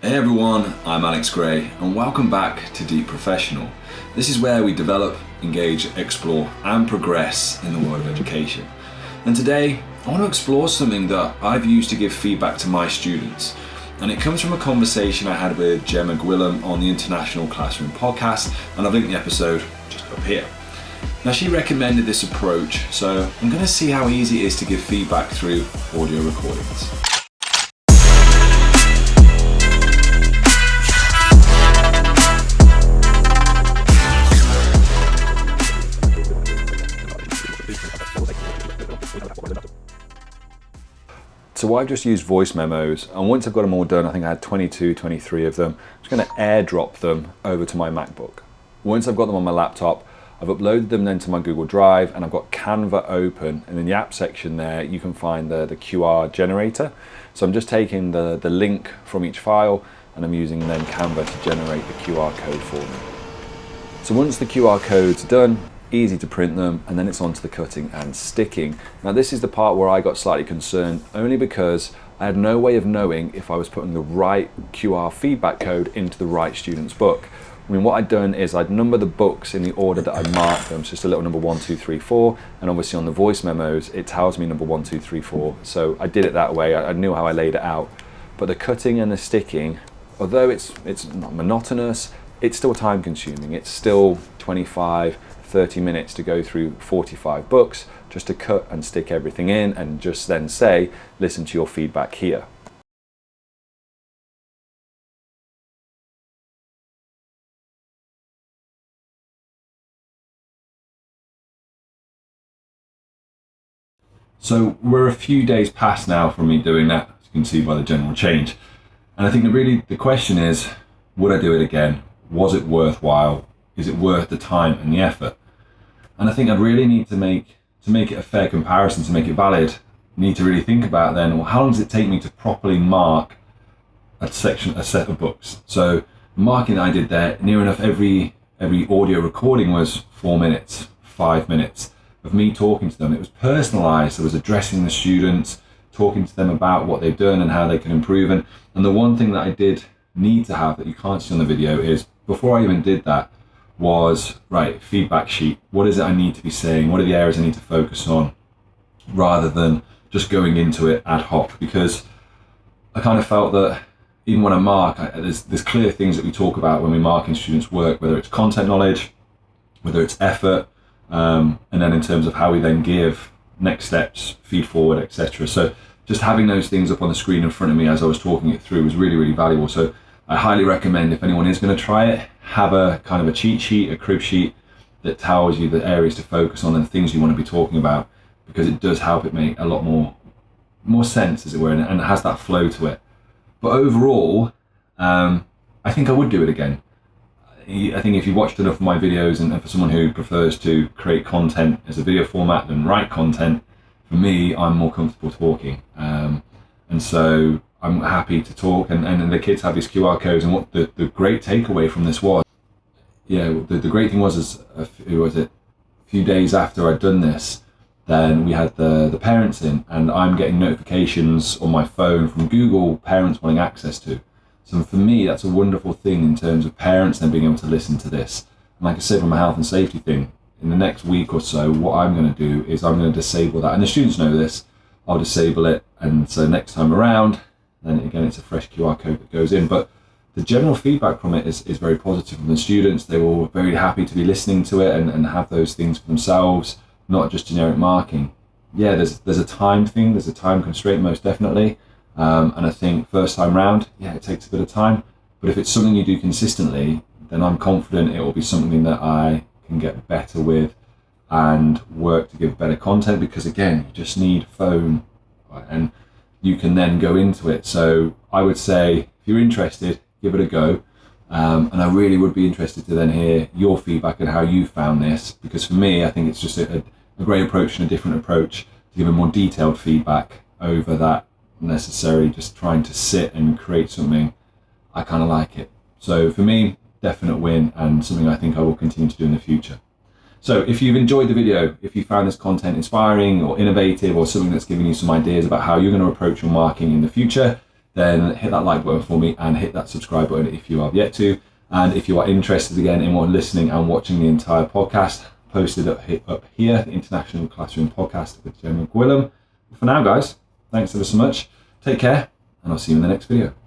Hey everyone, I'm Alex Gray and welcome back to Deep Professional. This is where we develop, engage, explore and progress in the world of education. And today I want to explore something that I've used to give feedback to my students. And it comes from a conversation I had with Gemma Gwilliam on the International Classroom podcast, and I've linked the episode just up here. Now she recommended this approach, so I'm going to see how easy it is to give feedback through audio recordings. So I've just used voice memos, and once I've got them all done, I think I had 23 of them, I'm just going to airdrop them over to my MacBook. Once I've got them on my laptop, I've uploaded them then to my Google Drive, and I've got Canva open, and in the app section there you can find the QR generator. So I'm just taking the link from each file and I'm using then Canva to generate the QR code for me. So once the QR code's done, easy to print them, and then it's on to the cutting and sticking. Now this is the part where I got slightly concerned, only because I had no way of knowing if I was putting the right QR feedback code into the right student's book. I mean, what I'd done is I'd number the books in the order that I marked them, so just a little number 1, 2, 3, 4, and obviously on the voice memos it tells me number 1, 2, 3, 4, so I did it that way. I knew how I laid it out. But the cutting and the sticking, although it's not monotonous, it's still time consuming. It's still 25-30 minutes to go through 45 books just to cut and stick everything in and just then say, listen to your feedback here. So we're a few days past now from me doing that, as you can see by the general change. And I think that really the question is, would I do it again? Was it worthwhile? Is it worth the time and the effort? And I think I'd really need to make it a fair comparison, to make it valid, need to really think about then, well, how long does it take me to properly mark a set of books? So the marking that I did there, near enough every audio recording was 4 minutes, 5 minutes of me talking to them. It was personalised. I was addressing the students, talking to them about what they've done and how they can improve. And the one thing that I did need to have that you can't see on the video is, before I even did that, was, right, feedback sheet. What is it I need to be saying? What are the areas I need to focus on? Rather than just going into it ad hoc, because I kind of felt that even when I mark, there's clear things that we talk about when we're marking students' work, whether it's content knowledge, whether it's effort, and then in terms of how we then give next steps, feed forward, etc. So just having those things up on the screen in front of me as I was talking it through was really, really valuable. So I highly recommend, if anyone is going to try it, have a kind of a cheat sheet, a crib sheet that tells you the areas to focus on and the things you want to be talking about, because it does help it make a lot more sense, as it were, and it has that flow to it. But overall, I think I would do it again. I think if you've watched enough of my videos, and for someone who prefers to create content as a video format than write content, for me, I'm more comfortable talking. And so I'm happy to talk, and the kids have these QR codes, and what the great takeaway from this was, the great thing was a few days after I'd done this, then we had the parents in, and I'm getting notifications on my phone from Google, parents wanting access to. So for me, that's a wonderful thing in terms of parents then being able to listen to this. And like I said, from a health and safety thing, in the next week or so, what I'm going to do is I'm going to disable that. And the students know this. I'll disable it. And so next time around, then again, it's a fresh QR code that goes in. But the general feedback from it is very positive from the students. They were all very happy to be listening to it and have those things for themselves, not just generic marking. Yeah, there's a time thing. There's a time constraint, most definitely. And I think first time round, it takes a bit of time. But if it's something you do consistently, then I'm confident it will be something that I can get better with and work to give better content, because again, you just need phone, right? And you can then go into it. So I would say, if you're interested, give it a go. And I really would be interested to then hear your feedback and how you found this, because for me, I think it's just a great approach and a different approach to give a more detailed feedback over that necessary just trying to sit and create something. I kind of like it. So for me, definite win, and something I think I will continue to do in the future. So if you've enjoyed the video, if you found this content inspiring or innovative, or something that's giving you some ideas about how you're going to approach your marketing in the future, then hit that like button for me and hit that subscribe button if you have yet to. And if you are interested again in more listening and watching the entire podcast, posted up here, the International Classroom Podcast with Gemma Gwilliam. For now, guys, thanks ever so much. Take care, and I'll see you in the next video.